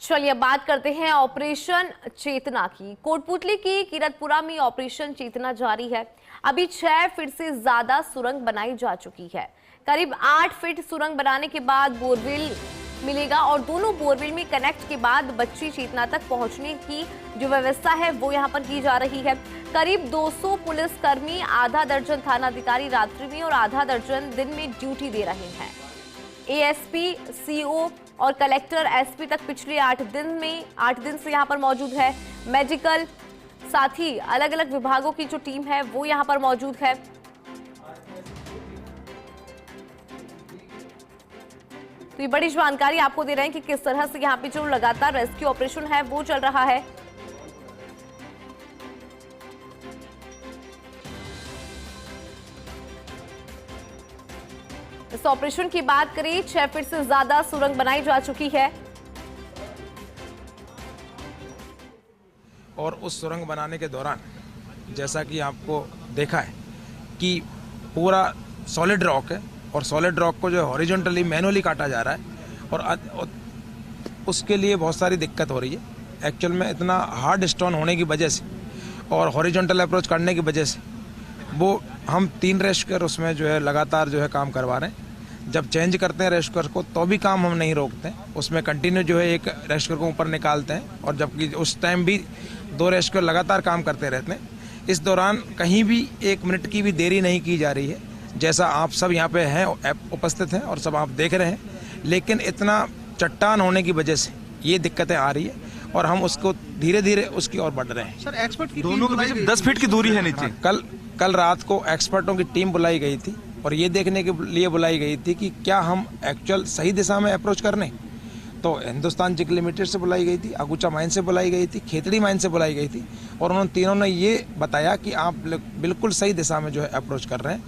चलिए बात करते हैं ऑपरेशन चेतना की। कोटपुतली की किरतपुरा में ऑपरेशन चेतना जारी है। अभी 6 फीट से ज्यादा सुरंग बनाई जा चुकी है। करीब 8 फीट सुरंग बनाने के बाद बोरवेल मिलेगा और दोनों बोरवेल में कनेक्ट के बाद बच्ची चेतना तक पहुंचने की जो व्यवस्था है वो यहां पर की जा रही है। करीब 200 पुलिसकर्मी, आधा दर्जन थाना अधिकारी रात्रि में और आधा दर्जन दिन में ड्यूटी दे रहे हैं। एएसपी, सीओ और कलेक्टर एसपी तक पिछले 8 दिन से यहां पर मौजूद है। मेडिकल, साथ ही अलग अलग विभागों की जो टीम है वो यहां पर मौजूद है। तो ये बड़ी जानकारी आपको दे रहे हैं कि किस तरह से यहां पे जो लगातार रेस्क्यू ऑपरेशन है वो चल रहा है। इस ऑपरेशन की बात करें, 6 फीट से ज्यादा सुरंग बनाई जा चुकी है और उस सुरंग बनाने के दौरान जैसा कि आपको देखा है कि पूरा सॉलिड रॉक है और सॉलिड रॉक को जो है हॉरिजॉन्टली मैनुअली काटा जा रहा है और उसके लिए बहुत सारी दिक्कत हो रही है। एक्चुअल में इतना हार्ड स्टोन होने की वजह से और हॉरिजॉन्टल अप्रोच करने की वजह से वो हम 3 रेस्क्यूअर उसमें जो है लगातार जो है काम करवा रहे हैं। जब चेंज करते हैं रेस्क्यूअर को तो भी काम हम नहीं रोकते हैं, उसमें कंटिन्यू जो है एक रेस्क्यूअर को ऊपर निकालते हैं और जबकि उस टाइम भी 2 रेस्क्यूअर लगातार काम करते रहते हैं। इस दौरान कहीं भी 1 मिनट की भी देरी नहीं की जा रही है, जैसा आप सब यहाँ पे हैं उपस्थित हैं और सब आप देख रहे हैं। लेकिन इतना चट्टान होने की वजह से ये दिक्कतें आ रही है और हम उसको धीरे धीरे उसकी ओर बढ़ रहे हैं। सर, एक्सपर्ट की दोनों के बीच 10 फीट की दूरी है नीचे। कल रात को एक्सपर्टों की टीम बुलाई गई थी और ये देखने के लिए बुलाई गई थी कि क्या हम एक्चुअल सही दिशा में अप्रोच करने। तो हिंदुस्तान जिंक लिमिटेड से बुलाई गई थी, अगुचा माइन से बुलाई गई थी, खेतड़ी माइन से बुलाई गई थी और उन्होंने तीनों ने ये बताया कि आप बिल्कुल सही दिशा में जो है अप्रोच कर रहे हैं।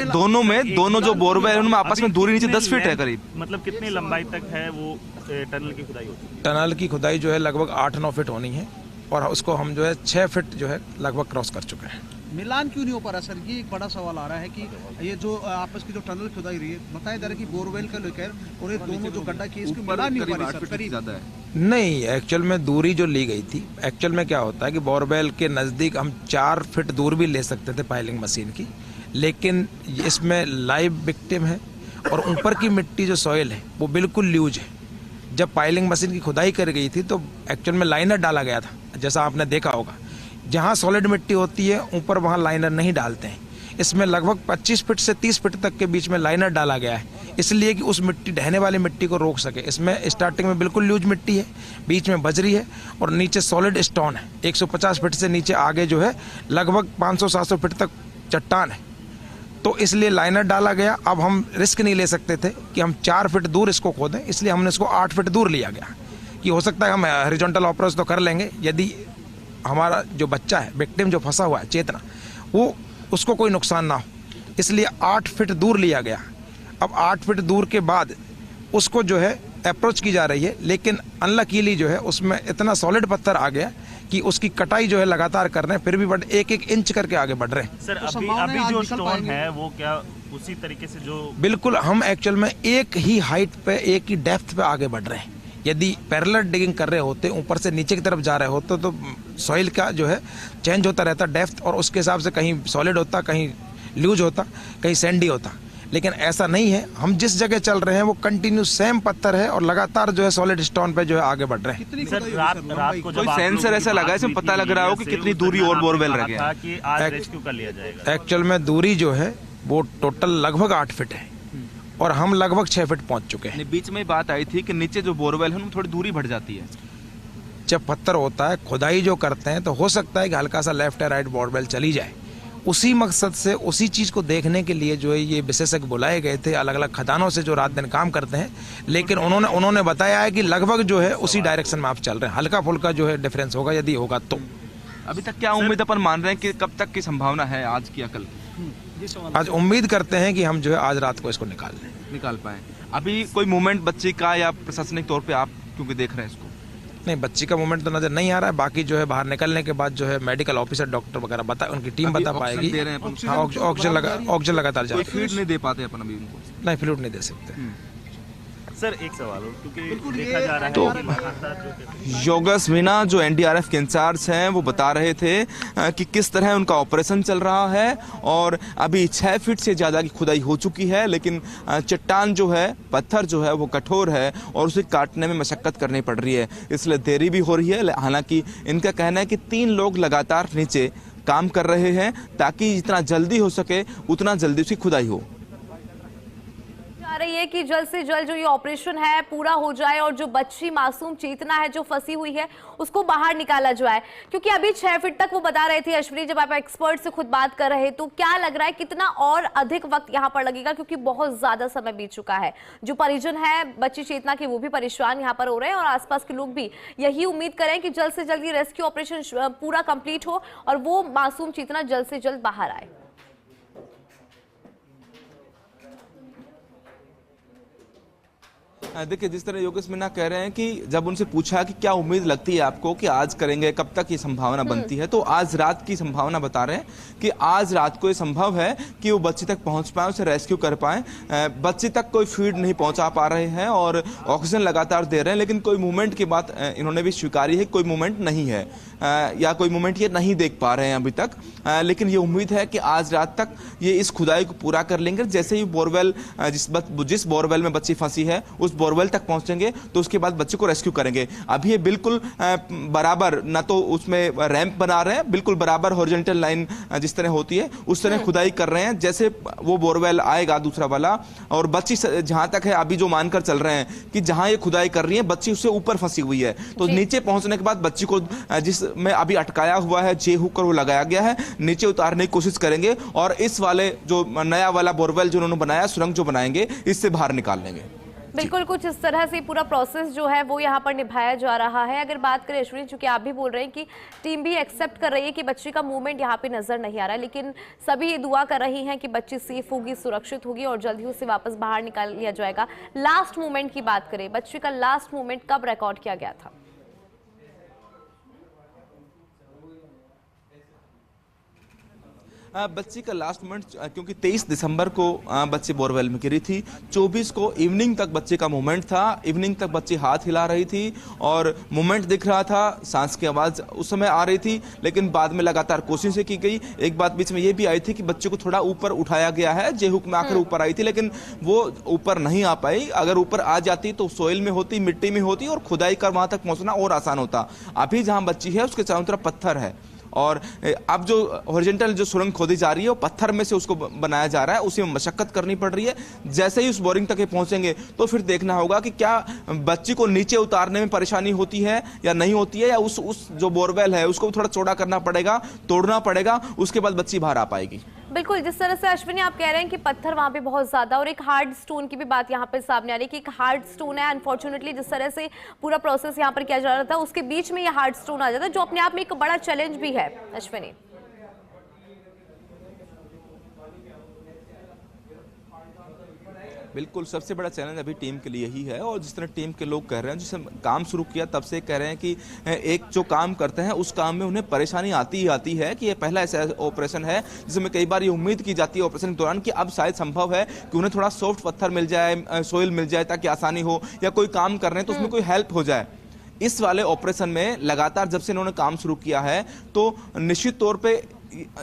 दोनों जो बोरवेल है उनमें आपस में दूरी नीचे 10 फीट है करीब। मतलब कितनी लंबाई तक है वो टनल की खुदाई होती है? टनल की खुदाई जो है लगभग 8-9 फीट होनी है और उसको हम जो है 6 फीट जो है लगभग क्रॉस कर चुके हैं। मिलान क्यों नहीं हो पा रहा सर? ये एक बड़ा सवाल आ रहा है कि ये जो आपस की जो टनल खुदाई रही है, बताया जा रहा है कि बोरवेल का लेकर और ये दोनों जो गड्ढा की इसकी मिलान नहीं हो पा रही सर। नहीं, एक्चुअल में दूरी जो ली गई थी, एक्चुअल में क्या होता है कि बोरवेल के नज़दीक हम 4 फीट दूर भी ले सकते थे पाइलिंग मशीन की, लेकिन इसमें लाइव विक्टिम है और ऊपर की मिट्टी जो सॉइल है वो बिल्कुल ल्यूज है। जब पाइलिंग मशीन की खुदाई कर गई थी तो एक्चुअल में लाइनर डाला गया था, जैसा आपने देखा होगा। जहाँ सॉलिड मिट्टी होती है ऊपर वहाँ लाइनर नहीं डालते हैं। इसमें लगभग 25 फीट से 30 फीट तक के बीच में लाइनर डाला गया है, इसलिए कि उस मिट्टी ढहने वाली मिट्टी को रोक सके। इसमें स्टार्टिंग में बिल्कुल लूज मिट्टी है, बीच में बजरी है और नीचे सॉलिड स्टोन है। 150 फीट से नीचे आगे जो है लगभग 500-700 फीट तक चट्टान है, तो इसलिए लाइनर डाला गया। अब हम रिस्क नहीं ले सकते थे कि हम 4 फीट दूर इसको खोदें, इसलिए हमने इसको 8 फीट दूर लिया गया कि हो सकता है हम हॉरिजॉन्टल अप्रोच तो कर लेंगे यदि हमारा जो बच्चा है, विक्टिम जो फंसा हुआ है चेतना, वो उसको कोई नुकसान ना हो, इसलिए 8 फीट दूर लिया गया। अब 8 फीट दूर के बाद उसको जो है अप्रोच की जा रही है, लेकिन अनलकीली जो है उसमें इतना सॉलिड पत्थर आ गया कि उसकी कटाई जो है लगातार कर रहे हैं, फिर भी बट 1-1 इंच करके आगे बढ़ रहे हैं। सर, अभी जो स्टोन है वो क्या उसी तरीके से जो बिल्कुल हम एक्चुअल में एक ही हाइट पे, एक ही डेप्थ पे आगे बढ़ रहे हैं। यदि पैरेलल डिगिंग कर रहे होते, ऊपर से नीचे की तरफ जा रहे होते तो सॉइल का जो है चेंज होता रहता डेप्थ, और उसके हिसाब से कहीं सॉलिड होता, कहीं लूज होता, कहीं सैंडी होता। लेकिन ऐसा नहीं है, हम जिस जगह चल रहे हैं वो कंटिन्यू सेम पत्थर है और लगातार जो है सॉलिड स्टोन पे जो है आगे बढ़ रहे हैं। सर, रात को कोई सेंसर ऐसा लगा है इसमें पता लग रहा हो कि कितनी दूरी और बोरवेल रह गया कि आज रेस्क्यू कर लिया जाएगा? एक्चुअल में दूरी जो है वो टोटल लगभग 8 फीट है और हम लगभग 6 फीट पहुंच चुके हैं। बीच में बात आई थी कि नीचे जो बोरवेल है उनमें थोड़ी दूरी बढ़ जाती है। जब पत्थर होता है, खुदाई जो करते हैं, तो हो सकता है कि हल्का सा लेफ्ट या राइट बोरवेल चली जाए। उसी मकसद से, उसी चीज़ को देखने के लिए जो है ये विशेषज्ञ बुलाए गए थे अलग अलग खदानों से जो रात दिन काम करते हैं, लेकिन उन्होंने बताया है कि लगभग जो है उसी डायरेक्शन में आप चल रहे हैं। हल्का फुल्का जो है डिफरेंस होगा यदि होगा तो। अभी तक क्या उम्मीद अपन मान रहे हैं कि कब तक की संभावना है आज की? कल आज उम्मीद करते हैं कि हम जो है आज रात को इसको निकाल पाए। अभी कोई मूवमेंट बच्ची का या प्रशासनिक तौर पे आप क्योंकि देख रहे हैं इसको? नहीं, बच्ची का मूवमेंट तो नजर नहीं आ रहा है। बाकी जो है बाहर निकलने के बाद जो है मेडिकल ऑफिसर, डॉक्टर वगैरह उनकी टीम बता पाएगी। ऑक्सीजन लगातार जा रही है। फीड नहीं दे पाते अपन अभी उनको? नहीं, फ्लूइड नहीं दे सकते। सर एक सवाल और, क्योंकि बिल्कुल देखा ये जा रहा है तो कि लगातार जो कहते हैं योगेश मीना जो एनडीआरएफ के इंचार्ज हैं वो बता रहे थे कि किस तरह उनका ऑपरेशन चल रहा है और अभी 6 फीट से ज़्यादा की खुदाई हो चुकी है, लेकिन चट्टान जो है, पत्थर जो है वो कठोर है और उसे काटने में मशक्कत करनी पड़ रही है, इसलिए देरी भी हो रही है। हालांकि इनका कहना है कि 3 लोग लगातार नीचे काम कर रहे हैं ताकि जितना जल्दी हो सके उतना जल्दी उसकी खुदाई हो। जा रही है कि जल्द से जल्द जो ये ऑपरेशन है पूरा हो जाए और जो बच्ची मासूम चेतना है जो फंसी हुई है उसको बाहर निकाला जाए, क्योंकि अभी 6 फीट तक वो बता रहे थे। अश्विनी, जब आप एक्सपर्ट से खुद बात कर रहे तो क्या लग रहा है कितना और अधिक वक्त यहाँ पर लगेगा, क्योंकि बहुत ज्यादा समय बीत चुका है। जो परिजन है बच्ची चेतना के वो भी परेशान यहाँ पर हो रहे हैं और आसपास के लोग भी यही उम्मीद करें कि जल्द से जल्द ये रेस्क्यू ऑपरेशन पूरा कंप्लीट हो और वो मासूम चेतना जल्द से जल्द बाहर आए। देखिए, जिस तरह योगेश मीना कह रहे हैं कि जब उनसे पूछा कि क्या उम्मीद लगती है आपको कि आज करेंगे, कब तक ये संभावना बनती है, तो आज रात की संभावना बता रहे हैं कि आज रात को ये संभव है कि वो बच्ची तक पहुंच पाए, उसे रेस्क्यू कर पाए। बच्ची तक कोई फीड नहीं पहुंचा पा रहे हैं और ऑक्सीजन लगातार दे रहे हैं, लेकिन कोई मूवमेंट की बात इन्होंने भी स्वीकारी है, कोई मूवमेंट नहीं है या कोई मूवमेंट ये नहीं देख पा रहे हैं अभी तक। लेकिन ये उम्मीद है कि आज रात तक ये इस खुदाई को पूरा कर लेंगे। जैसे ही बोरवेल जिस बोरवेल में बच्ची फंसी है उस बोरवेल तक पहुंचेंगे तो उसके बाद बच्चे को रेस्क्यू करेंगे। अभी ये बिल्कुल बराबर, ना तो उसमें रैंप बना रहे हैं, बिल्कुल बराबर हॉरिजॉन्टल लाइन जिस तरह होती है उस तरह खुदाई कर रहे हैं। जैसे वो बोरवेल आएगा दूसरा वाला और बच्ची जहां तक है अभी जो मानकर चल रहे हैं कि जहां ये खुदाई कर रही है बच्ची उससे ऊपर फंसी हुई है, तो नीचे पहुंचने के बाद बच्ची को जिसमें अभी अटकाया हुआ है जे हुक वो लगाया गया है, नीचे उतारने की कोशिश करेंगे और इस वाले जो नया वाला बोरवेल जो उन्होंने बनाया, सुरंग जो बनाएंगे, इससे बाहर निकाल लेंगे। बिल्कुल कुछ इस तरह से पूरा प्रोसेस जो है वो यहाँ पर निभाया जा रहा है। अगर बात करें अश्विनी, चूंकि आप भी बोल रहे हैं कि टीम भी एक्सेप्ट कर रही है कि बच्ची का मूवमेंट यहाँ पे नजर नहीं आ रहा है, लेकिन सभी ये दुआ कर रही हैं कि बच्ची सेफ होगी, सुरक्षित होगी और जल्द ही उसे वापस बाहर निकाल लिया जाएगा। लास्ट मूवमेंट की बात करें, बच्ची का लास्ट मूवमेंट कब रिकॉर्ड किया गया था? बच्ची का लास्ट मोमेंट क्योंकि 23 दिसंबर को बच्ची बोरवेल में गिरी थी, 24 को इवनिंग तक बच्चे का मोमेंट था। इवनिंग तक बच्ची हाथ हिला रही थी और मोमेंट दिख रहा था, सांस की आवाज़ उस समय आ रही थी, लेकिन बाद में लगातार कोशिशें की गई। एक बात बीच में ये भी आई थी कि बच्चे को थोड़ा ऊपर उठाया गया है, जे हुक में आकर ऊपर आई थी, लेकिन वो ऊपर नहीं आ पाई। अगर ऊपर आ जाती तो सोइल में होती, मिट्टी में होती और खुदाई कर वहां तक पहुंचना और आसान होता। अभी जहां बच्ची है उसके चारों तरफ पत्थर है और अब जो हॉरिजॉन्टल जो सुरंग खोदी जा रही है वो पत्थर में से उसको बनाया जा रहा है, उसी में मशक्कत करनी पड़ रही है। जैसे ही उस बोरिंग तक पहुंचेंगे तो फिर देखना होगा कि क्या बच्ची को नीचे उतारने में परेशानी होती है या नहीं होती है, या उस जो बोरवेल है उसको थोड़ा चौड़ा करना पड़ेगा, तोड़ना पड़ेगा, उसके बाद बच्ची बाहर आ पाएगी। बिल्कुल, जिस तरह से अश्विनी आप कह रहे हैं कि पत्थर वहां पे बहुत ज्यादा और एक हार्ड स्टोन की भी बात यहाँ पे सामने आ रही है कि एक हार्ड स्टोन है। अनफॉर्चुनेटली जिस तरह से पूरा प्रोसेस यहाँ पर किया जा रहा था उसके बीच में ये हार्ड स्टोन आ जाता है, जो अपने आप में एक बड़ा चैलेंज भी है। अश्विनी, बिल्कुल सबसे बड़ा चैलेंज अभी टीम के लिए ही है और जिस तरह टीम के लोग कह रहे हैं, जिससे काम शुरू किया तब से कह रहे हैं कि एक जो काम करते हैं उस काम में उन्हें परेशानी आती ही आती है कि ये पहला ऐसा ऑपरेशन है जिसमें कई बार ये उम्मीद की जाती है ऑपरेशन के दौरान कि अब शायद संभव है कि उन्हें थोड़ा सॉफ्ट पत्थर मिल जाए, सोइल मिल जाए ताकि आसानी हो, या कोई काम कर रहे हैं तो उसमें कोई हेल्प हो जाए। इस वाले ऑपरेशन में लगातार जब से इन्होंने काम शुरू किया है तो निश्चित तौर पे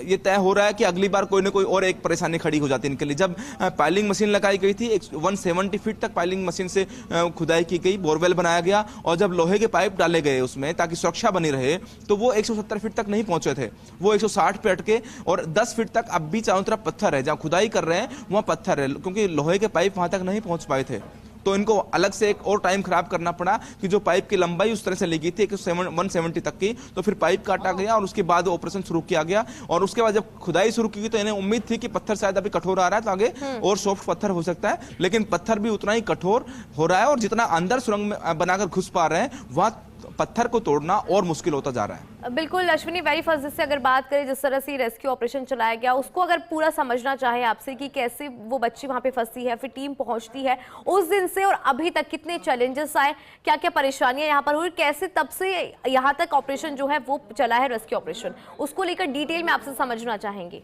ये तय हो रहा है कि अगली बार कोई ना कोई और एक परेशानी खड़ी हो जाती है इनके लिए। जब पाइलिंग मशीन लगाई गई थी 170 फीट तक पाइलिंग मशीन से खुदाई की गई, बोरवेल बनाया गया और जब लोहे के पाइप डाले गए उसमें ताकि सुरक्षा बनी रहे तो वो 170 फीट तक नहीं पहुंचे थे, वो 160 पे अटके और 10 फीट तक अब भी चारों तरफ पत्थर है। जहाँ खुदाई कर रहे हैं वहाँ पत्थर है क्योंकि लोहे के पाइप वहां तक नहीं पहुंच पाए थे, तो इनको अलग से एक और टाइम खराब करना पड़ा कि जो पाइप की लंबाई उस तरह से ली गई थी 170 तक की, तो फिर पाइप काटा गया और उसके बाद ऑपरेशन शुरू किया गया। और उसके बाद जब खुदाई शुरू की गई तो इन्हें उम्मीद थी कि पत्थर शायद अभी कठोर आ रहा है तो आगे और सॉफ्ट पत्थर हो सकता है, लेकिन पत्थर भी उतना ही कठोर हो रहा है और जितना अंदर सुरंग में बनाकर घुस पा रहे हैं वहाँ पत्थर को तोड़ना और मुश्किल होता जा रहा है। बिल्कुल अश्विनी, वेरी फर्स्ट से अगर बात करें जिस तरह से रेस्क्यू ऑपरेशन चलाया गया उसको अगर पूरा समझना चाहे आपसे कि कैसे वो बच्ची वहां पे फंसी है, फिर टीम पहुंचती है उस दिन से और अभी तक कितने चैलेंजेस आए, क्या क्या परेशानियां यहाँ पर हुई, कैसे तब से यहाँ तक ऑपरेशन जो है वो चला है रेस्क्यू ऑपरेशन, उसको लेकर डिटेल में आपसे समझना चाहेंगे।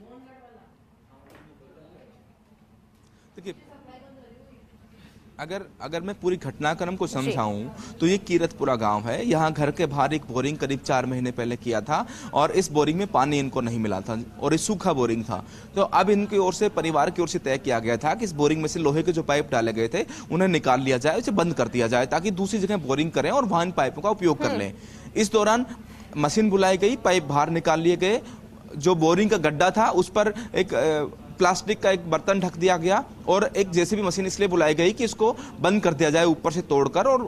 देखिए अगर मैं पूरी घटनाक्रम को समझाऊं तो ये कीरतपुरा गांव है। यहाँ घर के बाहर एक बोरिंग करीब 4 महीने पहले किया था और इस बोरिंग में पानी इनको नहीं मिला था और ये सूखा बोरिंग था। तो अब इनकी ओर से, परिवार की ओर से तय किया गया था कि इस बोरिंग में से लोहे के जो पाइप डाले गए थे उन्हें निकाल लिया जाए, उसे बंद कर दिया जाए ताकि दूसरी जगह बोरिंग करें और वहां इन पाइपों का उपयोग कर लें। इस दौरान मशीन बुलाई गई, पाइप बाहर निकाल लिए गए। जो बोरिंग का गड्ढा था उस पर एक प्लास्टिक का एक बर्तन ढक दिया गया और एक जेसीबी मशीन इसलिए बुलाई गई कि इसको बंद कर दिया जाए, ऊपर से तोड़कर, और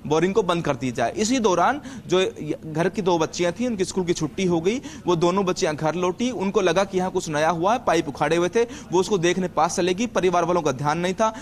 बोरिंग को बंद कर दी जाए। इसी दौरान जो घर की 2 बच्चियां थी, उनकी स्कूल की छुट्टी हो गई, वो दोनों बच्चियां घर लौटी। उनको लगा कि यहाँ कुछ नया हुआ है, पाइप उखाड़े हुए थे, वो उसको देखने पास चलेगी। परिवार वालों का ध्यान नहीं था।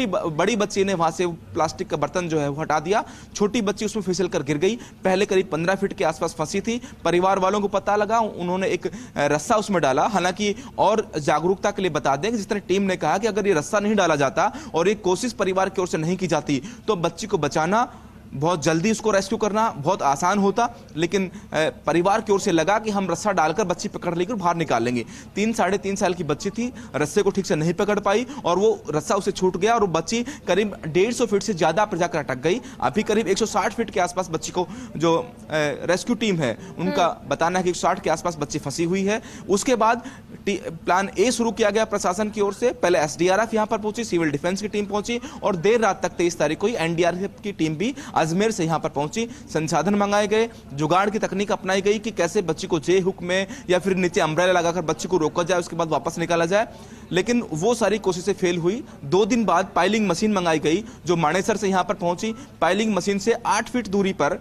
बड़ी बच्ची ने वहां से प्लास्टिक का बर्तन जो है वो हटा दिया। छोटी बच्ची उसमें फिसल कर गिर गई। पहले करीब 15 फीट के आसपास फंसी थी। परिवार वालों को पता लगा, उन्होंने एक रस्सा उसमें डाला। हालांकि और जागरूकता के लिए बता दें कि जिस तरह टीम ने कहा कि अगर ये रस्सा नहीं डाला जाता और एक कोशिश परिवार की ओर से नहीं की जाती तो बच्ची को बचाना, बहुत जल्दी उसको रेस्क्यू करना बहुत आसान होता। लेकिन परिवार की ओर से लगा कि हम रस्सा डालकर बच्ची पकड़ लेकर बाहर निकाल लेंगे। 3-3.5 साल की बच्ची थी, रस्से को ठीक से नहीं पकड़ पाई और वो रस्सा उसे छूट गया और वो बच्ची करीब 150 फीट से ज्यादा पर जाकर अटक गई। अभी करीब 160 फीट के आसपास बच्ची को, जो रेस्क्यू टीम है उनका बताना है कि 160 के आसपास बच्ची फंसी हुई है। उसके बाद प्लान ए शुरू किया गया प्रशासन की ओर से। पहले एसडीआरएफ यहां पर पहुंची, सिविल डिफेंस की टीम पहुंची और देर रात तक 23 तारीख को एनडीआरएफ की टीम भी अजमेर से यहां पर पहुंची। संसाधन मंगाए गए, जुगाड़ की तकनीक अपनाई गई कि कैसे बच्ची को जे हुक में या फिर नीचे अम्ब्रेला लगाकर बच्ची को रोका जाए, उसके बाद वापस निकाला जाए। लेकिन वो सारी कोशिशें फेल हुई। 2 दिन बाद पाइलिंग मशीन मंगाई गई जो मानेसर से यहां पर पहुंची। पाइलिंग मशीन से 8 फीट दूरी पर,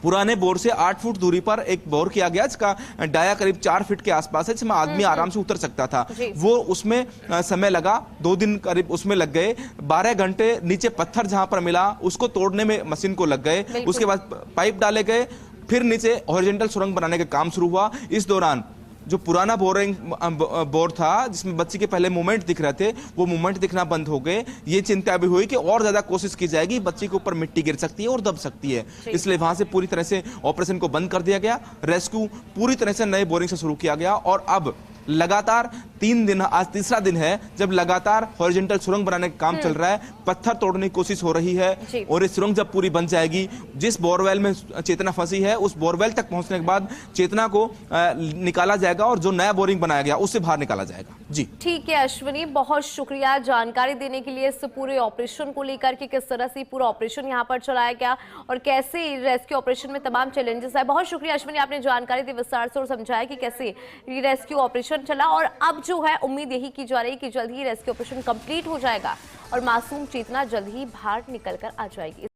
पुराने बोर से 8 फुट दूरी पर एक बोर किया गया जिसका डाया करीब 4 फीट के आसपास है, जिसमें आदमी आराम से उतर सकता था। वो उसमें समय लगा, 2 दिन करीब उसमें लग गए। 12 घंटे नीचे पत्थर जहां पर मिला उसको तोड़ने में मशीन को लग गए। उसके बाद पाइप डाले गए, फिर नीचे हॉरिजॉन्टल सुरंग बनाने का काम शुरू हुआ। इस दौरान जो पुराना बोर था जिसमें बच्ची के पहले मूवमेंट दिख रहे थे, वो मूवमेंट दिखना बंद हो गए। ये चिंता भी हुई कि और ज्यादा कोशिश की जाएगी, बच्ची के ऊपर मिट्टी गिर सकती है और दब सकती है, इसलिए वहां से पूरी तरह से ऑपरेशन को बंद कर दिया गया। रेस्क्यू पूरी तरह से नए बोरिंग से शुरू किया गया और अब लगातार 3 दिन, आज तीसरा दिन है जब लगातार हॉरिजॉन्टल सुरंग बनाने का काम चल रहा है। पत्थर तोड़ने की कोशिश हो रही है और ये सुरंग जब पूरी बन जाएगी, जिस बोरवेल में चेतना फंसी है उस बोरवेल तक पहुंचने के बाद चेतना को निकाला जाएगा और जो नया बोरिंग बनाया गया उससे बाहर निकाला जाएगा। जी ठीक है अश्विनी, बहुत शुक्रिया जानकारी देने के लिए इस पूरे ऑपरेशन को लेकर के, किस तरह से पूरा ऑपरेशन यहाँ पर चलाया गया और कैसे रेस्क्यू ऑपरेशन में तमाम चैलेंजेस है। बहुत शुक्रिया अश्विनी, आपने जानकारी दी विस्तार से और समझाया कि कैसे ये रेस्क्यू ऑपरेशन चला और अब जो है उम्मीद यही की जा रही है कि जल्द ही रेस्क्यू ऑपरेशन कंप्लीट हो जाएगा और मासूम चेतना जल्द ही बाहर निकल कर आ जाएगी।